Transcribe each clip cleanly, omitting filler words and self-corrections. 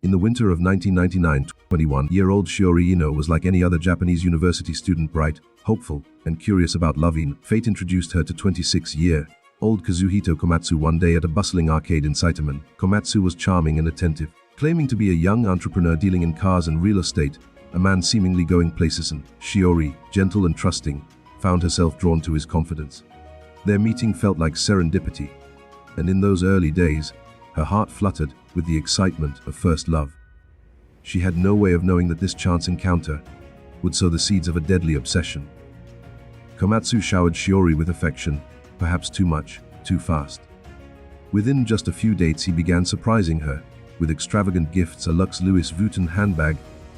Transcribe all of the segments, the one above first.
In the winter of 1999, 21-year-old Shiori Ino was like any other Japanese university student, bright, hopeful, and curious about loving. Fate introduced her to 26-year-old Kazuhito Komatsu one day at a bustling arcade in Saitama. Komatsu was charming and attentive, claiming to be a young entrepreneur dealing in cars and real estate, a man seemingly going places, and Shiori, gentle and trusting, found herself drawn to his confidence. Their meeting felt like serendipity, and in those early days, her heart fluttered with the excitement of first love. She had no way of knowing that this chance encounter would sow the seeds of a deadly obsession. Komatsu showered Shiori with affection, perhaps too much, too fast. Within just a few dates he began surprising her with extravagant gifts, a Lux Louis Vuitton handbag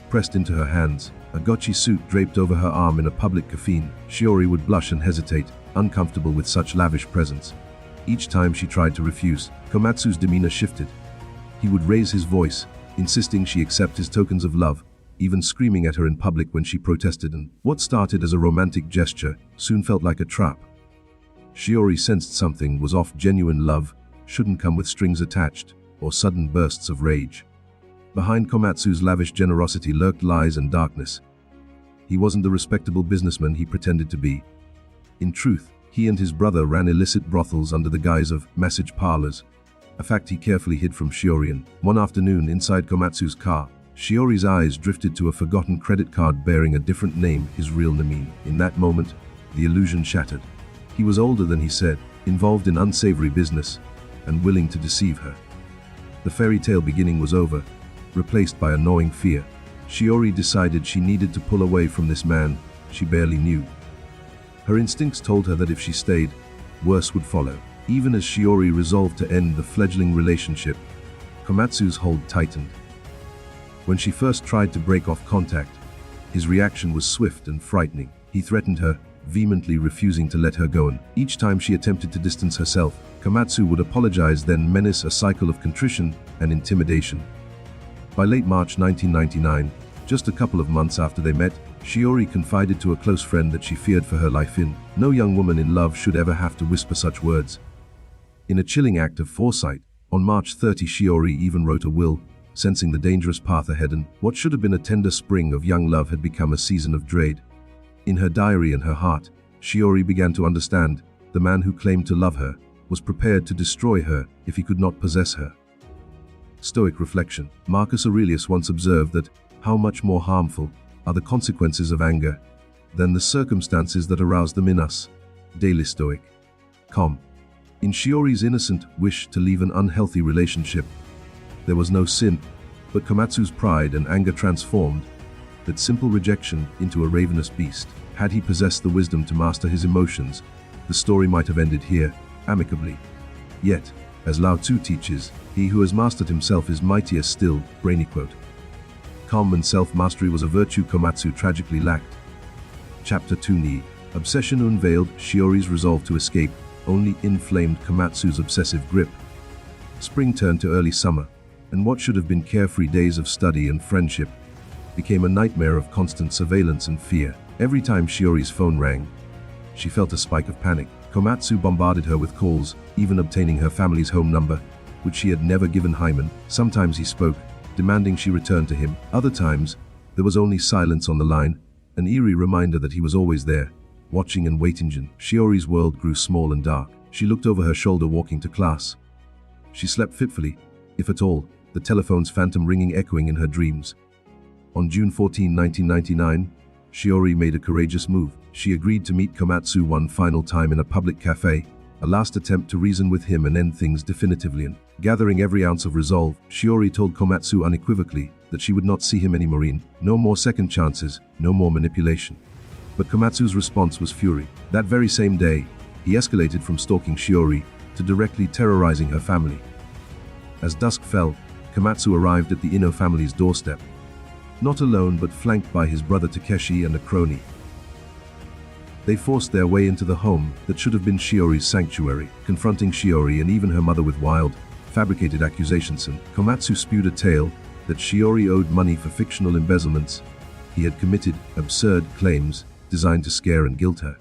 pressed into her hands, a Gucci suit draped over her arm in a public cafe. Shiori would blush and hesitate, uncomfortable with such lavish presents. Each time she tried to refuse, Komatsu's demeanor shifted. He would raise his voice, insisting she accept his tokens of love, even screaming at her in public when she protested, and what started as a romantic gesture soon felt like a trap. Shiori sensed something was off. Genuine love shouldn't come with strings attached or sudden bursts of rage. Behind Komatsu's lavish generosity lurked lies and darkness. He wasn't the respectable businessman he pretended to be. In truth, he and his brother ran illicit brothels under the guise of massage parlors, a fact he carefully hid from Shiori. One afternoon inside Komatsu's car, Shiori's eyes drifted to a forgotten credit card bearing a different name, his real name. In that moment, the illusion shattered. He was older than he said, involved in unsavory business, and willing to deceive her. The fairy tale beginning was over, replaced by a gnawing fear. Shiori decided she needed to pull away from this man she barely knew. Her instincts told her that if she stayed, worse would follow. Even as Shiori resolved to end the fledgling relationship, Komatsu's hold tightened. When she first tried to break off contact, his reaction was swift and frightening. He threatened her, vehemently refusing to let her go, and each time she attempted to distance herself, Komatsu would apologize, then menace, a cycle of contrition and intimidation. By late March 1999, just a couple of months after they met, Shiori confided to a close friend that she feared for her life. No young woman in love should ever have to whisper such words. In a chilling act of foresight, on March 30, Shiori even wrote a will, sensing the dangerous path ahead, and what should have been a tender spring of young love had become a season of dread. In her diary and her heart, Shiori began to understand the man who claimed to love her was prepared to destroy her if he could not possess her. Stoic reflection. Marcus Aurelius once observed that how much more harmful are the consequences of anger than the circumstances that arouse them in us. Daily Stoic. In Shiori's innocent wish to leave an unhealthy relationship, there was no sin, but Komatsu's pride and anger transformed that simple rejection into a ravenous beast. Had he possessed the wisdom to master his emotions, the story might have ended here, amicably. Yet, as Lao Tzu teaches, he who has mastered himself is mightier still. Brainy quote. Calm and self-mastery was a virtue Komatsu tragically lacked. Chapter 2 Ni. Obsession unveiled. Shiori's resolve to escape only inflamed Komatsu's obsessive grip. Spring turned to early summer, and what should have been carefree days of study and friendship became a nightmare of constant surveillance and fear. Every time Shiori's phone rang, she felt a spike of panic. Komatsu bombarded her with calls, even obtaining her family's home number, which she had never given Hyman. Sometimes he spoke, demanding she return to him. Other times, there was only silence on the line, an eerie reminder that he was always there, watching and waiting. Shiori's world grew small and dark. She looked over her shoulder walking to class. She slept fitfully, if at all, the telephone's phantom ringing echoing in her dreams. On June 14, 1999, Shiori made a courageous move. She agreed to meet Komatsu one final time in a public cafe, a last attempt to reason with him and end things definitively. And gathering every ounce of resolve, Shiori told Komatsu unequivocally that she would not see him anymore. No more second chances, no more manipulation. But Komatsu's response was fury. That very same day, he escalated from stalking Shiori to directly terrorizing her family. As dusk fell, Komatsu arrived at the Ino family's doorstep. Not alone, but flanked by his brother Takeshi and a crony. They forced their way into the home that should have been Shiori's sanctuary, confronting Shiori and even her mother with wild, fabricated accusations. And Komatsu spewed a tale that Shiori owed money for fictional embezzlements. He had committed absurd claims designed to scare and guilt her.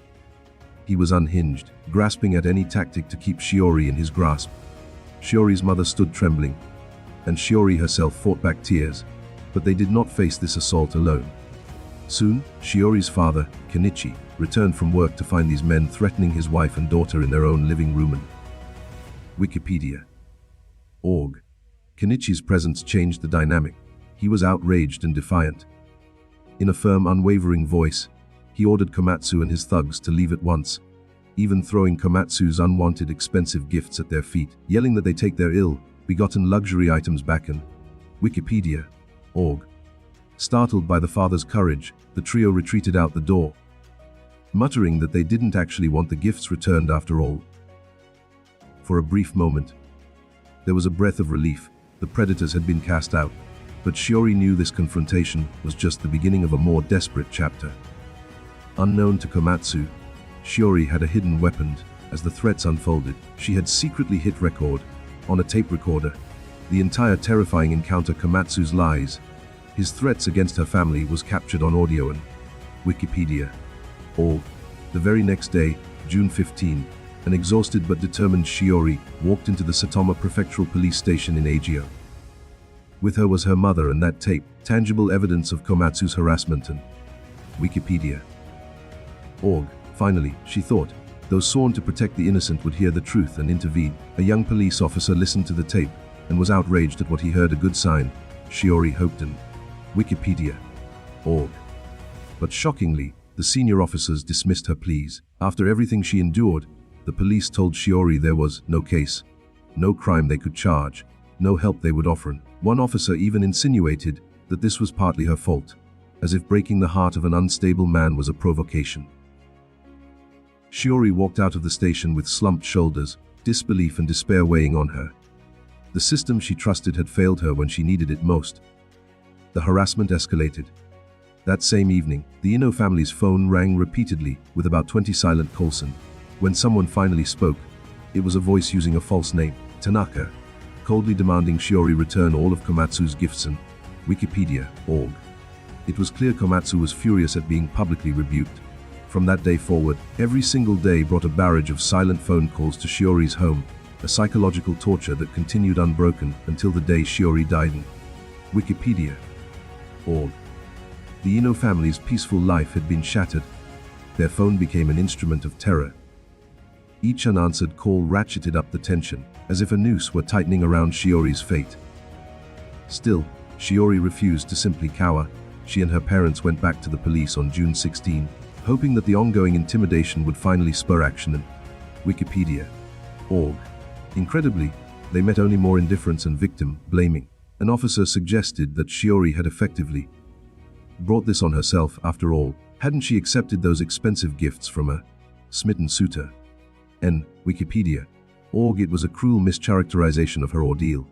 He was unhinged, grasping at any tactic to keep Shiori in his grasp. Shiori's mother stood trembling, and Shiori herself fought back tears, but they did not face this assault alone. Soon, Shiori's father, Kenichi, returned from work to find these men threatening his wife and daughter in their own living room. Wikipedia. Org. Kenichi's presence changed the dynamic. He was outraged and defiant. In a firm, unwavering voice, he ordered Komatsu and his thugs to leave at once, even throwing Komatsu's unwanted expensive gifts at their feet, yelling that they take their ill-begotten luxury items back. And Wikipedia. Org. Startled by the father's courage, the trio retreated out the door, muttering that they didn't actually want the gifts returned after all. For a brief moment, there was a breath of relief. The predators had been cast out, but Shiori knew this confrontation was just the beginning of a more desperate chapter. Unknown to Komatsu, Shiori had a hidden weapon. As the threats unfolded, she had secretly hit record on a tape recorder the entire terrifying encounter. Komatsu's lies, his threats against her family, was captured on audio. And Wikipedia. Org. The very next day, June 15, an exhausted but determined Shiori walked into the Saitama Prefectural Police Station in Agio. With her was her mother and that tape, tangible evidence of Komatsu's harassment. And Wikipedia. Org. Finally, she thought, those sworn to protect the innocent would hear the truth and intervene. A young police officer listened to the tape and was outraged at what he heard. A good sign, Shiori hoped. In Wikipedia. Org. But shockingly, the senior officers dismissed her pleas. After everything she endured, the police told Shiori there was no case, no crime they could charge, no help they would offer. And one officer even insinuated that this was partly her fault, as if breaking the heart of an unstable man was a provocation. Shiori walked out of the station with slumped shoulders, disbelief and despair weighing on her. The system she trusted had failed her when she needed it most. The harassment escalated. That same evening, the Ino family's phone rang repeatedly, with about 20 silent calls. When someone finally spoke, it was a voice using a false name, Tanaka, coldly demanding Shiori return all of Komatsu's gifts. And Wikipedia. Org. It was clear Komatsu was furious at being publicly rebuked. From that day forward, every single day brought a barrage of silent phone calls to Shiori's home, a psychological torture that continued unbroken until the day Shiori died. In Wikipedia. Org. The Ino family's peaceful life had been shattered. Their phone became an instrument of terror. Each unanswered call ratcheted up the tension, as if a noose were tightening around Shiori's fate. Still, Shiori refused to simply cower. She and her parents went back to the police on June 16, hoping that the ongoing intimidation would finally spur action. In Wikipedia. Org. Incredibly, they met only more indifference and victim blaming. An officer suggested that Shiori had effectively brought this on herself. After all, hadn't she accepted those expensive gifts from a smitten suitor? And Wikipedia. Org. It was a cruel mischaracterization of her ordeal.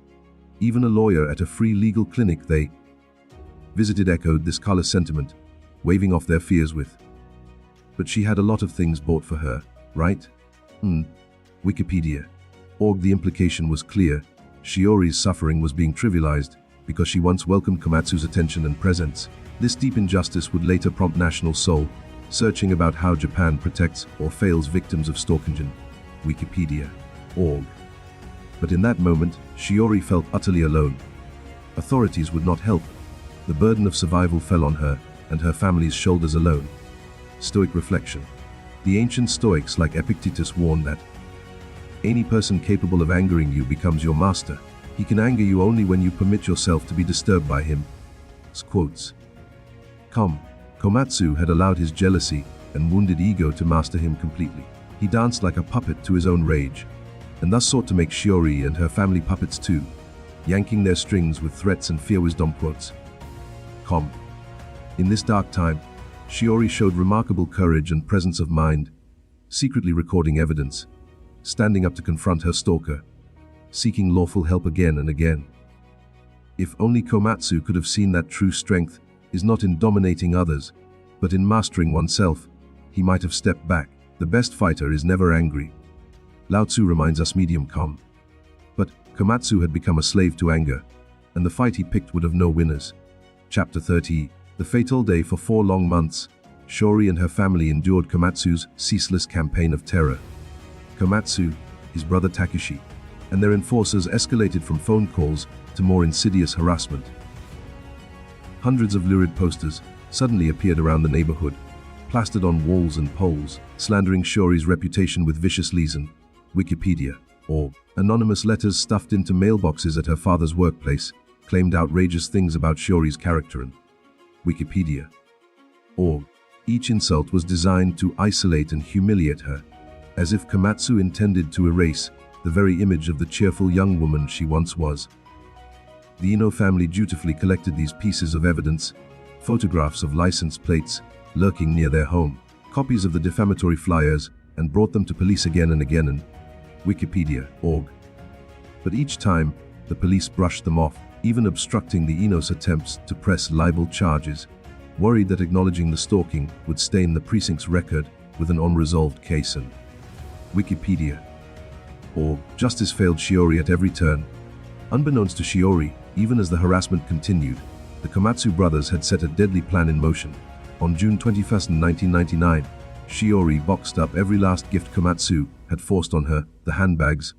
Even a lawyer at a free legal clinic they visited echoed this callous sentiment, waving off their fears with, "But she had a lot of things bought for her, right?" Wikipedia. Org. The implication was clear. Shiori's suffering was being trivialized because she once welcomed Komatsu's attention and presence. This deep injustice would later prompt National Soul searching about how Japan protects or fails victims of stalking. Wikipedia. Org. But in that moment, Shiori felt utterly alone. Authorities would not help. The burden of survival fell on her and her family's shoulders alone. Stoic reflection. The ancient Stoics like Epictetus warned that any person capable of angering you becomes your master. He can anger you only when you permit yourself to be disturbed by him. Quotes. Komatsu had allowed his jealousy and wounded ego to master him completely. He danced like a puppet to his own rage, and thus sought to make Shiori and her family puppets too, yanking their strings with threats and fear. Wisdom quotes. In this dark time, Shiori showed remarkable courage and presence of mind, secretly recording evidence, standing up to confront her stalker, seeking lawful help again and again. If only Komatsu could have seen that true strength is not in dominating others, but in mastering oneself, he might have stepped back. The best fighter is never angry. Lao Tzu reminds us medium calm. But Komatsu had become a slave to anger, and the fight he picked would have no winners. Chapter 30. The fatal day. For 4 long months, Shiori and her family endured Komatsu's ceaseless campaign of terror. Komatsu, his brother Takeshi, and their enforcers escalated from phone calls to more insidious harassment. Hundreds of lurid posters suddenly appeared around the neighborhood, plastered on walls and poles, slandering Shiori's reputation with vicious liaison. Wikipedia, or anonymous letters stuffed into mailboxes at her father's workplace, claimed outrageous things about Shiori's character and Wikipedia. Org. Each insult was designed to isolate and humiliate her, as if Komatsu intended to erase the very image of the cheerful young woman she once was. The Ino family dutifully collected these pieces of evidence, photographs of license plates lurking near their home, copies of the defamatory flyers, and brought them to police again and again in Wikipedia.org. But each time, the police brushed them off, even obstructing the Inos' attempts to press libel charges, worried that acknowledging the stalking would stain the precinct's record with an unresolved case in Wikipedia.org. Justice failed Shiori at every turn. Unbeknownst to Shiori, even as the harassment continued, the Komatsu brothers had set a deadly plan in motion. On June 21, 1999, Shiori boxed up every last gift Komatsu had forced on her, the handbags,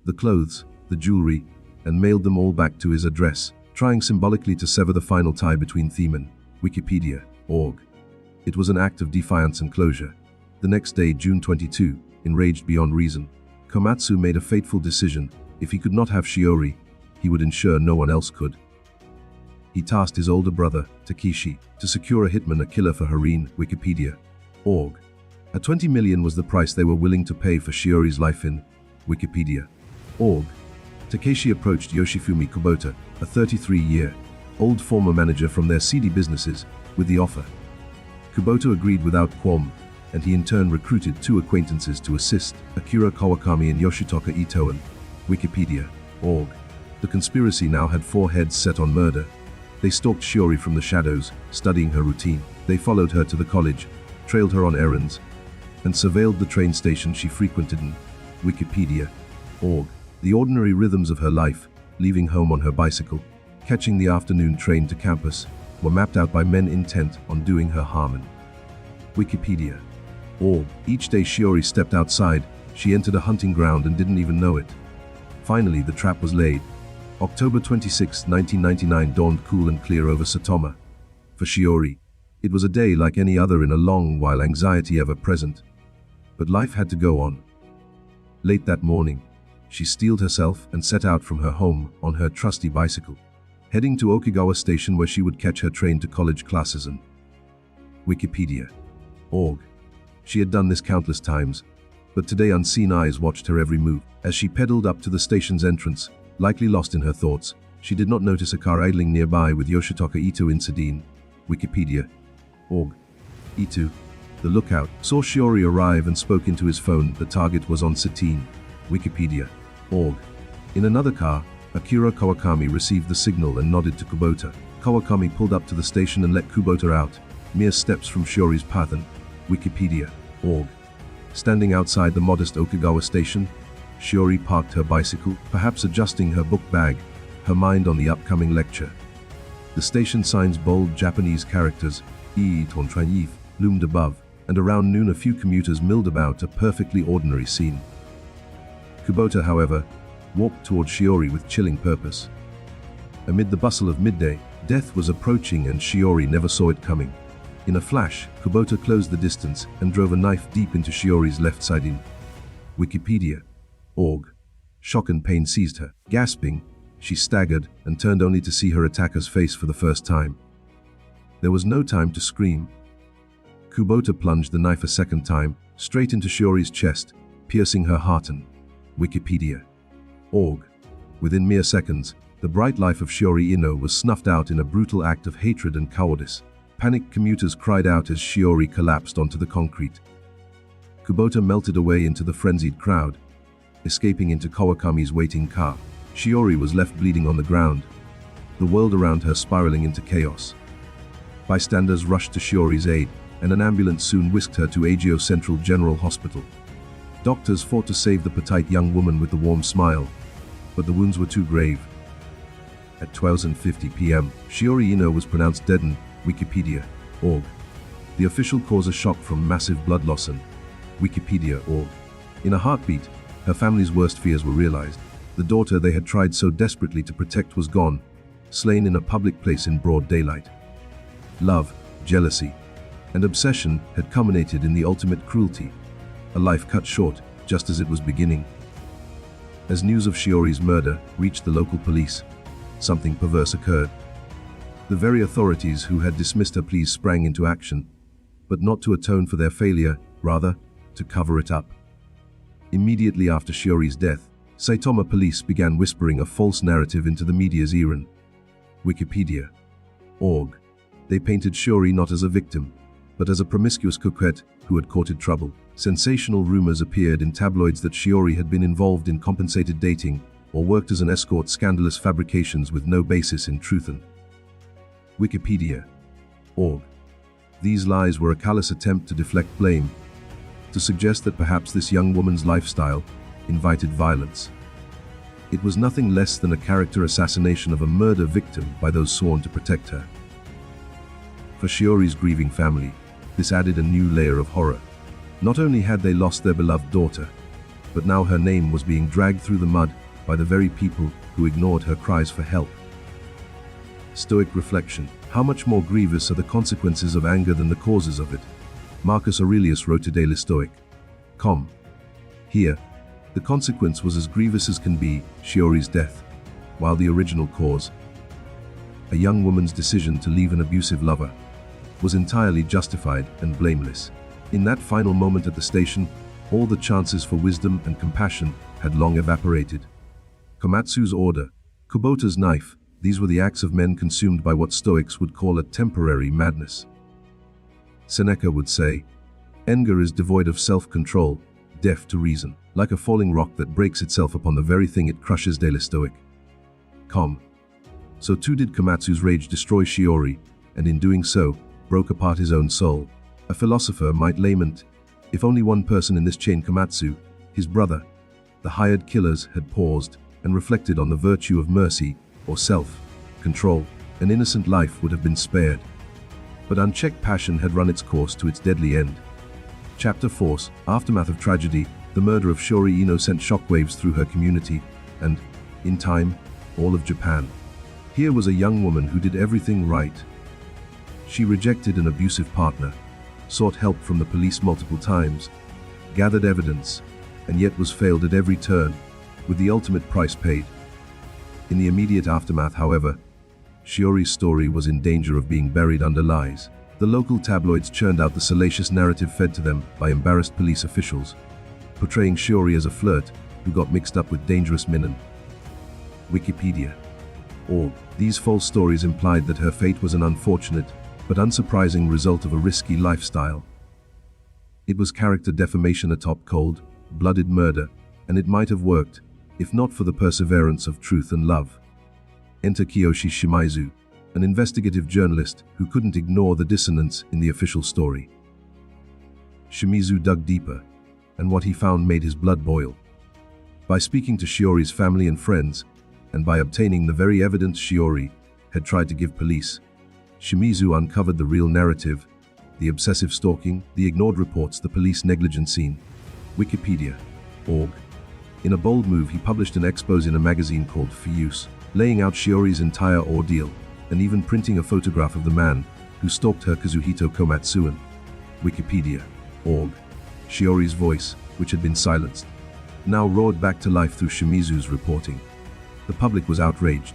the clothes, the jewelry, and mailed them all back to his address, trying symbolically to sever the final tie between them and Wikipedia.org. It was an act of defiance and closure. The next day, June 22, enraged beyond reason, Komatsu made a fateful decision. If he could not have Shiori, he would ensure no one else could. He tasked his older brother, Takeshi, to secure a hitman, a killer for Harine. Wikipedia.org. At 20 million was the price they were willing to pay for Shiori's life in Wikipedia.org. Takeshi approached Yoshifumi Kubota, a 33-year-old former manager from their seedy businesses, with the offer. Kubota agreed without qualm, and he in turn recruited two acquaintances to assist, Akira Kawakami and Yoshitoka Ito and Wikipedia.org. The conspiracy now had four heads set on murder. They stalked Shiori from the shadows, studying her routine. They followed her to the college, trailed her on errands, and surveilled the train station she frequented in Wikipedia.org. The ordinary rhythms of her life, leaving home on her bicycle, catching the afternoon train to campus, were mapped out by men intent on doing her harm in Wikipedia.org. Each day Shiori stepped outside, she entered a hunting ground and didn't even know it. Finally, the trap was laid. October 26, 1999 dawned cool and clear over Saitama. For Shiori, it was a day like any other in a long while, anxiety ever present. But life had to go on. Late that morning, she steeled herself and set out from her home on her trusty bicycle, heading to Okigawa Station where she would catch her train to college classes and Wikipedia.org. She had done this countless times, but today unseen eyes watched her every move. As she pedaled up to the station's entrance, likely lost in her thoughts, she did not notice a car idling nearby with Yoshitoka Ito inside. Wikipedia.org. Ito, the lookout, saw Shiori arrive and spoke into his phone. The target was on Satine. Wikipedia.org. In another car, Akira Kawakami received the signal and nodded to Kubota. Kawakami pulled up to the station and let Kubota out, mere steps from Shiori's path and Wikipedia.org. Standing outside the modest Okigawa station, Shiori parked her bicycle, perhaps adjusting her book bag, her mind on the upcoming lecture. The station sign's bold Japanese characters, "Ii loomed above, and around noon a few commuters milled about, a perfectly ordinary scene. Kubota, however, walked toward Shiori with chilling purpose. Amid the bustle of midday, death was approaching and Shiori never saw it coming. In a flash, Kubota closed the distance and drove a knife deep into Shiori's left side in Wikipedia.org. Shock and pain seized her. Gasping, she staggered and turned only to see her attacker's face for the first time. There was no time to scream. Kubota plunged the knife a second time, straight into Shiori's chest, piercing her heart and Wikipedia.org. Within mere seconds, the bright life of Shiori Ino was snuffed out in a brutal act of hatred and cowardice. Panicked commuters cried out as Shiori collapsed onto the concrete. Kubota melted away into the frenzied crowd, escaping into Kawakami's waiting car. Shiori was left bleeding on the ground, the world around her spiraling into chaos. Bystanders rushed to Shiori's aid, and an ambulance soon whisked her to Agio Central General Hospital. Doctors fought to save the petite young woman with the warm smile, but the wounds were too grave. At 12:50 p.m., Shiori Ino was pronounced dead in Wikipedia.org. The official cause, a shock from massive blood loss in Wikipedia.org. In a heartbeat, her family's worst fears were realized. The daughter they had tried so desperately to protect was gone, slain in a public place in broad daylight. Love, jealousy, and obsession had culminated in the ultimate cruelty, a life cut short just as it was beginning. As news of Shiori's murder reached the local police, something perverse occurred. The very authorities who had dismissed her pleas sprang into action, but not to atone for their failure, rather, to cover it up. Immediately after Shiori's death, Saitama police began whispering a false narrative into the media's ear. Wikipedia.org. They painted Shiori not as a victim, but as a promiscuous coquette who had courted trouble. Sensational rumors appeared in tabloids that Shiori had been involved in compensated dating or worked as an escort, scandalous fabrications with no basis in truth. Wikipedia.org. These lies were a callous attempt to deflect blame, to suggest that perhaps this young woman's lifestyle invited violence. It was nothing less than a character assassination of a murder victim by those sworn to protect her. For Shiori's grieving family, this added a new layer of horror. Not only had they lost their beloved daughter, but now her name was being dragged through the mud by the very people who ignored her cries for help. Stoic reflection. How much more grievous are the consequences of anger than the causes of it? Marcus Aurelius wrote to Daily Stoic. Here, the consequence was as grievous as can be, Shiori's death, while the original cause, a young woman's decision to leave an abusive lover, was entirely justified and blameless. In that final moment at the station, all the chances for wisdom and compassion had long evaporated. Komatsu's order, Kubota's knife, these were the acts of men consumed by what Stoics would call a temporary madness. Seneca would say, anger is devoid of self-control, deaf to reason, like a falling rock that breaks itself upon the very thing it crushes. Daily Stoic. So too did Komatsu's rage destroy Shiori, and in doing so, broke apart his own soul. A philosopher might lament, if only one person in this chain, Komatsu, his brother, the hired killers, had paused and reflected on the virtue of mercy or self-control, an innocent life would have been spared. But unchecked passion had run its course to its deadly end. Chapter 4: Aftermath of tragedy. The murder of Shiori Ino sent shockwaves through her community and, in time, all of Japan. Here was a young woman who did everything right. She rejected an abusive partner, sought help from the police multiple times, gathered evidence, and yet was failed at every turn, with the ultimate price paid. In the immediate aftermath, however, Shiori's story was in danger of being buried under lies. The local tabloids churned out the salacious narrative fed to them by embarrassed police officials, portraying Shiori as a flirt who got mixed up with dangerous men. Wikipedia.org. These false stories implied that her fate was an unfortunate but unsurprising result of a risky lifestyle. It was character defamation atop cold-blooded murder, and it might have worked if not for the perseverance of truth and love. Enter Kiyoshi Shimizu, an investigative journalist who couldn't ignore the dissonance in the official story. Shimizu dug deeper, and what he found made his blood boil. By speaking to Shiori's family and friends, and by obtaining the very evidence Shiori had tried to give police, Shimizu uncovered the real narrative, the obsessive stalking, the ignored reports, the police negligence scene. Wikipedia.org. In a bold move, he published an expose in a magazine called For Use, laying out Shiori's entire ordeal, and even printing a photograph of the man who stalked her, Kazuhito Komatsu. Wikipedia.org. Shiori's voice, which had been silenced, now roared back to life through Shimizu's reporting. The public was outraged.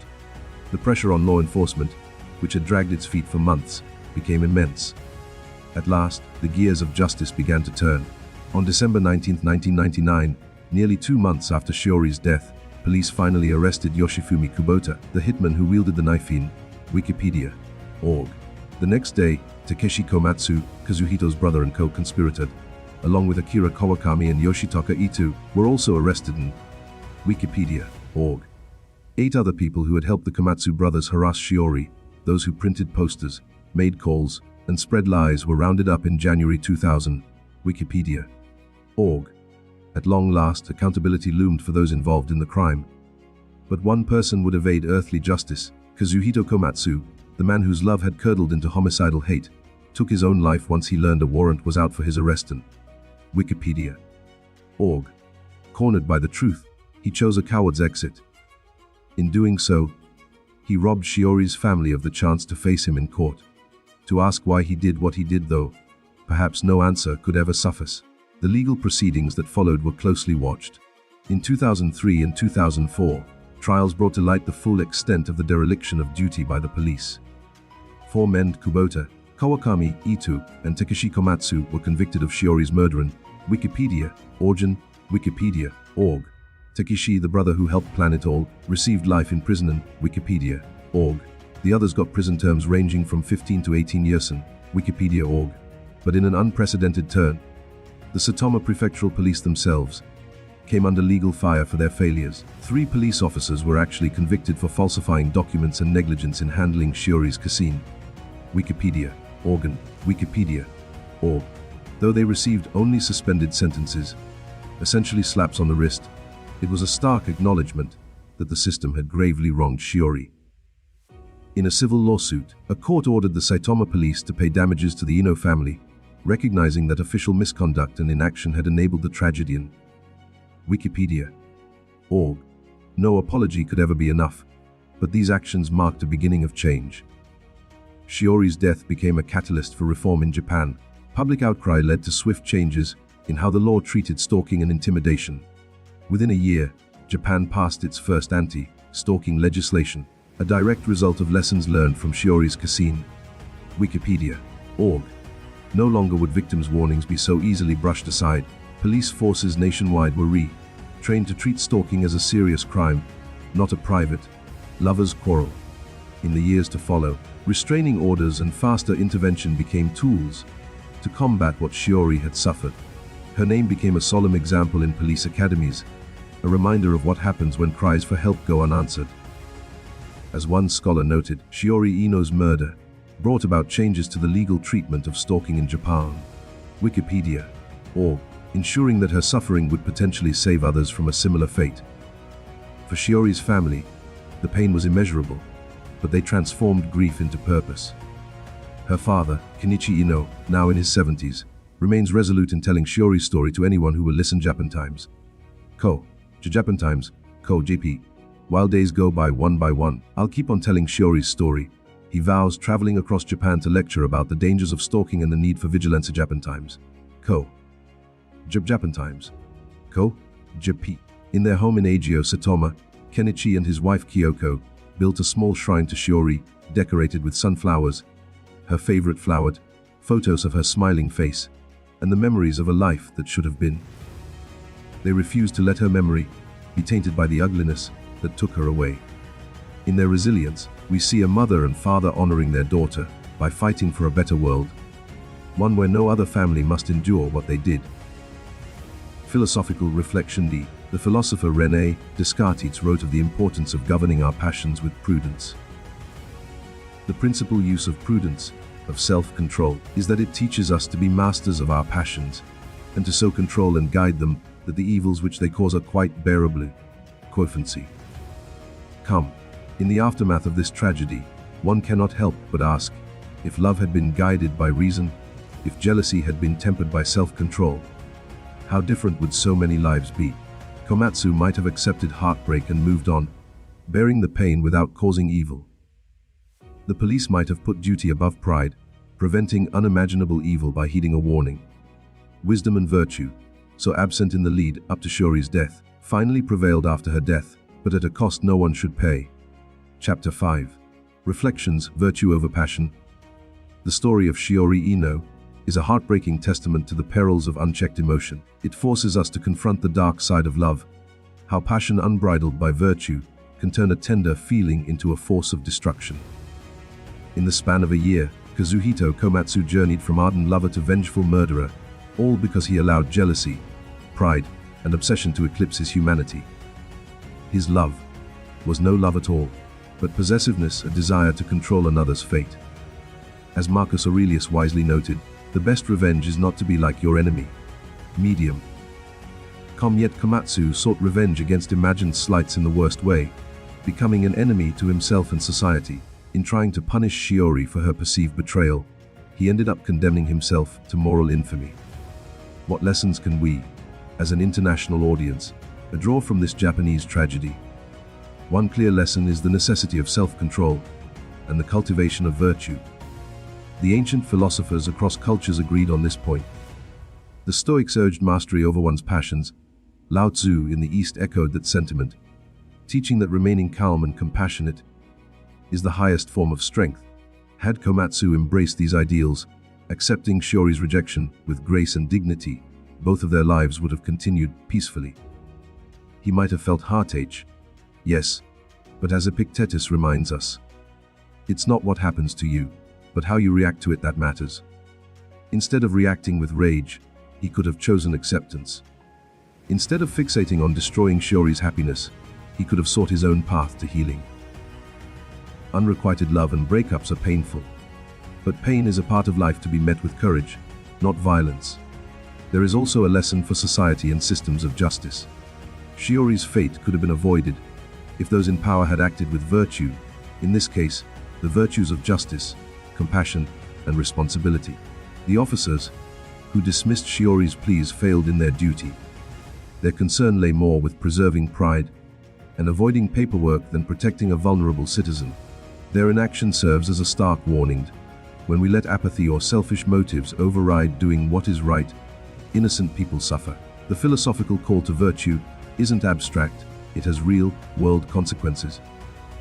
The pressure on law enforcement, which had dragged its feet for months, became immense. At last, the gears of justice began to turn. On December 19, 1999, nearly 2 months after Shiori's death, police finally arrested Yoshifumi Kubota, the hitman who wielded the knife. In Wikipedia.org. The next day, Takeshi Komatsu, Kazuhito's brother and co-conspirator, along with Akira Kawakami and Yoshitaka Ito, were also arrested. In Wikipedia.org. 8 other people who had helped the Komatsu brothers harass Shiori, those who printed posters, made calls, and spread lies, were rounded up in January 2000. Wikipedia.org. At long last, accountability loomed for those involved in the crime. But one person would evade earthly justice. Kazuhito Komatsu, the man whose love had curdled into homicidal hate, took his own life once he learned a warrant was out for his arrest. Wikipedia.org. Cornered by the truth, he chose a coward's exit. In doing so, he robbed Shiori's family of the chance to face him in court. To ask why he did what he did, though, perhaps no answer could ever suffice. The legal proceedings that followed were closely watched. In 2003 and 2004, trials brought to light the full extent of the dereliction of duty by the police. 4 men, Kubota, Kawakami, Ito, and Takeshi Komatsu, were convicted of Shiori's murder. Wikipedia, Origin, Wikipedia, org. Takeshi, the brother who helped plan it all, received life in prison. Wikipedia, org. The others got prison terms ranging from 15 to 18 years. Wikipedia, org. But in an unprecedented turn, the Saitama Prefectural Police themselves came under legal fire for their failures. 3 police officers were actually convicted for falsifying documents and negligence in handling Shiori's casino. Wikipedia, organ, Wikipedia, org. Though they received only suspended sentences, essentially slaps on the wrist, it was a stark acknowledgement that the system had gravely wronged Shiori. In a civil lawsuit, a court ordered the Saitama police to pay damages to the Ino family, recognizing that official misconduct and inaction had enabled the tragedy. Wikipedia, org. No apology could ever be enough, but these actions marked a beginning of change. Shiori's death became a catalyst for reform in Japan. Public outcry led to swift changes in how the law treated stalking and intimidation. Within a year, Japan passed its first anti-stalking legislation, a direct result of lessons learned from Shiori's casino. Wikipedia, org. No longer would victims' warnings be so easily brushed aside. Police forces nationwide were trained to treat stalking as a serious crime, not a private lover's quarrel. In the years to follow, restraining orders and faster intervention became tools to combat what Shiori had suffered. Her name became a solemn example in police academies, a reminder of what happens when cries for help go unanswered. As one scholar noted, Shiori Ino's murder brought about changes to the legal treatment of stalking in Japan. Wikipedia, org. Ensuring that her suffering would potentially save others from a similar fate. For Shiori's family, the pain was immeasurable, but they transformed grief into purpose. Her father, Kenichi Ino, now in his 70s, remains resolute in telling Shiori's story to anyone who will listen. Japan Times. Japan Times, JP. While days go by one, I'll keep on telling Shiori's story. He vows, traveling across Japan to lecture about the dangers of stalking and the need for vigilance. Japan Times. Japan Times. JP. In their home in Agio, Saitama, Kenichi and his wife Kyoko built a small shrine to Shiori, decorated with sunflowers, her favorite flowered, photos of her smiling face, and the memories of a life that should have been. They refused to let her memory be tainted by the ugliness that took her away. In their resilience, we see a mother and father honoring their daughter by fighting for a better world, one where no other family must endure what they did. Philosophical reflection. The philosopher René Descartes wrote of the importance of governing our passions with prudence. The principal use of prudence, of self-control, is that it teaches us to be masters of our passions, and to so control and guide them that the evils which they cause are quite bearable. Quofancy. In the aftermath of this tragedy, one cannot help but ask, if love had been guided by reason, if jealousy had been tempered by self-control, how different would so many lives be? Komatsu might have accepted heartbreak and moved on, bearing the pain without causing evil. The police might have put duty above pride, preventing unimaginable evil by heeding a warning. Wisdom and virtue, so absent in the lead up to Shiori's death, finally prevailed after her death, but at a cost no one should pay. Chapter 5. Reflections, Virtue over Passion. The story of Shiori Ino is a heartbreaking testament to the perils of unchecked emotion. It forces us to confront the dark side of love, how passion unbridled by virtue can turn a tender feeling into a force of destruction. In the span of a year, Kazuhito Komatsu journeyed from ardent lover to vengeful murderer, all because he allowed jealousy, pride, and obsession to eclipse his humanity. His love was no love at all, but possessiveness, a desire to control another's fate. As Marcus Aurelius wisely noted, the best revenge is not to be like your enemy. Medium. Yet Komatsu sought revenge against imagined slights in the worst way, becoming an enemy to himself and society. In trying to punish Shiori for her perceived betrayal, he ended up condemning himself to moral infamy. What lessons can we, as an international audience, A draw from this Japanese tragedy. One clear lesson is the necessity of self-control and the cultivation of virtue. The ancient philosophers across cultures agreed on this point. The Stoics urged mastery over one's passions. Lao Tzu in the East echoed that sentiment, teaching that remaining calm and compassionate is the highest form of strength. Had Komatsu embraced these ideals, accepting Shiori's rejection with grace and dignity, both of their lives would have continued peacefully. He might have felt heartache, yes, but as Epictetus reminds us, it's not what happens to you, but how you react to it that matters. Instead of reacting with rage, he could have chosen acceptance. Instead of fixating on destroying Shiori's happiness, he could have sought his own path to healing. Unrequited love and breakups are painful, but pain is a part of life to be met with courage, not violence. There is also a lesson for society and systems of justice. Shiori's fate could have been avoided if those in power had acted with virtue, in this case, the virtues of justice, compassion, and responsibility. The officers who dismissed Shiori's pleas failed in their duty. Their concern lay more with preserving pride and avoiding paperwork than protecting a vulnerable citizen. Their inaction serves as a stark warning. When we let apathy or selfish motives override doing what is right, innocent people suffer. The philosophical call to virtue isn't abstract, it has real, world consequences.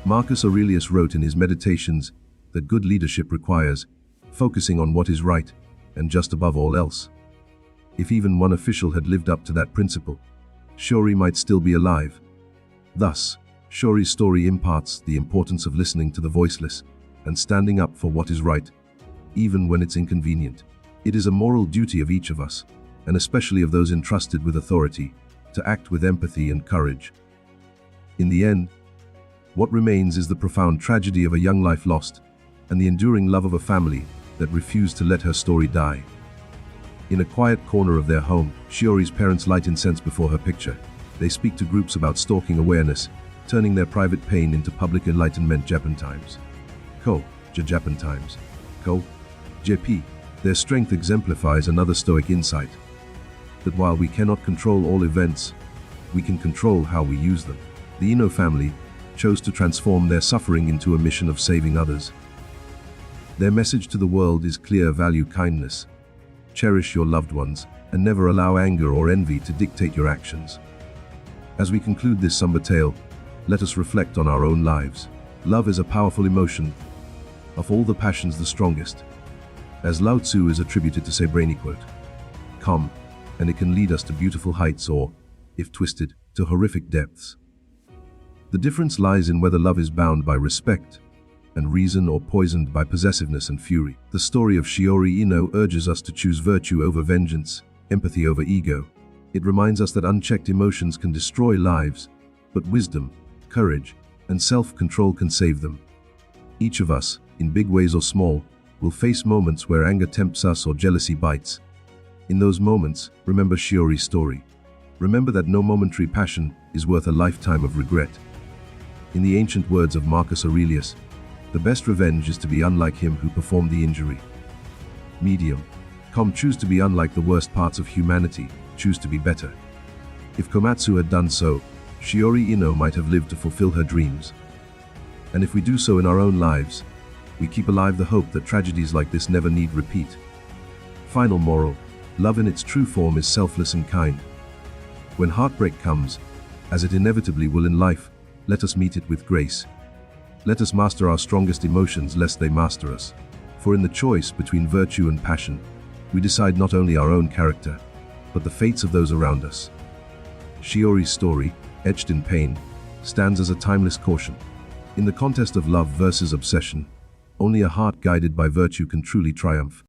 Marcus Aurelius wrote in his Meditations that good leadership requires focusing on what is right and just above all else. If even one official had lived up to that principle, Shiori might still be alive. Thus, Shiori's story imparts the importance of listening to the voiceless and standing up for what is right, even when it's inconvenient. It is a moral duty of each of us, and especially of those entrusted with authority, to act with empathy and courage. In the end, what remains is the profound tragedy of a young life lost, and the enduring love of a family that refused to let her story die. In a quiet corner of their home, Shiori's parents light incense before her picture. They speak to groups about stalking awareness, turning their private pain into public enlightenment. Japan Times. Japan Times. JP. Their strength exemplifies another Stoic insight, that while we cannot control all events, we can control how we use them. The Ino family chose to transform their suffering into a mission of saving others. Their message to the world is clear: value kindness, cherish your loved ones, and never allow anger or envy to dictate your actions. As we conclude this somber tale, let us reflect on our own lives. Love is a powerful emotion, of all the passions the strongest. As Lao Tzu is attributed to say, brainy quote, "Come, and it can lead us to beautiful heights or, if twisted, to horrific depths." The difference lies in whether love is bound by respect and reason or poisoned by possessiveness and fury. The story of Shiori Ino urges us to choose virtue over vengeance, empathy over ego. It reminds us that unchecked emotions can destroy lives, but wisdom, courage, and self-control can save them. Each of us, in big ways or small, will face moments where anger tempts us or jealousy bites. In those moments, remember Shiori's story. Remember that no momentary passion is worth a lifetime of regret. In the ancient words of Marcus Aurelius, the best revenge is to be unlike him who performed the injury. Medium. Choose to be unlike the worst parts of humanity, choose to be better. If Komatsu had done so, Shiori Ino might have lived to fulfill her dreams. And if we do so in our own lives, we keep alive the hope that tragedies like this never need repeat. Final moral: love in its true form is selfless and kind. When heartbreak comes, as it inevitably will in life, let us meet it with grace. Let us master our strongest emotions lest they master us. For in the choice between virtue and passion, we decide not only our own character, but the fates of those around us. Shiori's story, etched in pain, stands as a timeless caution. In the contest of love versus obsession, only a heart guided by virtue can truly triumph.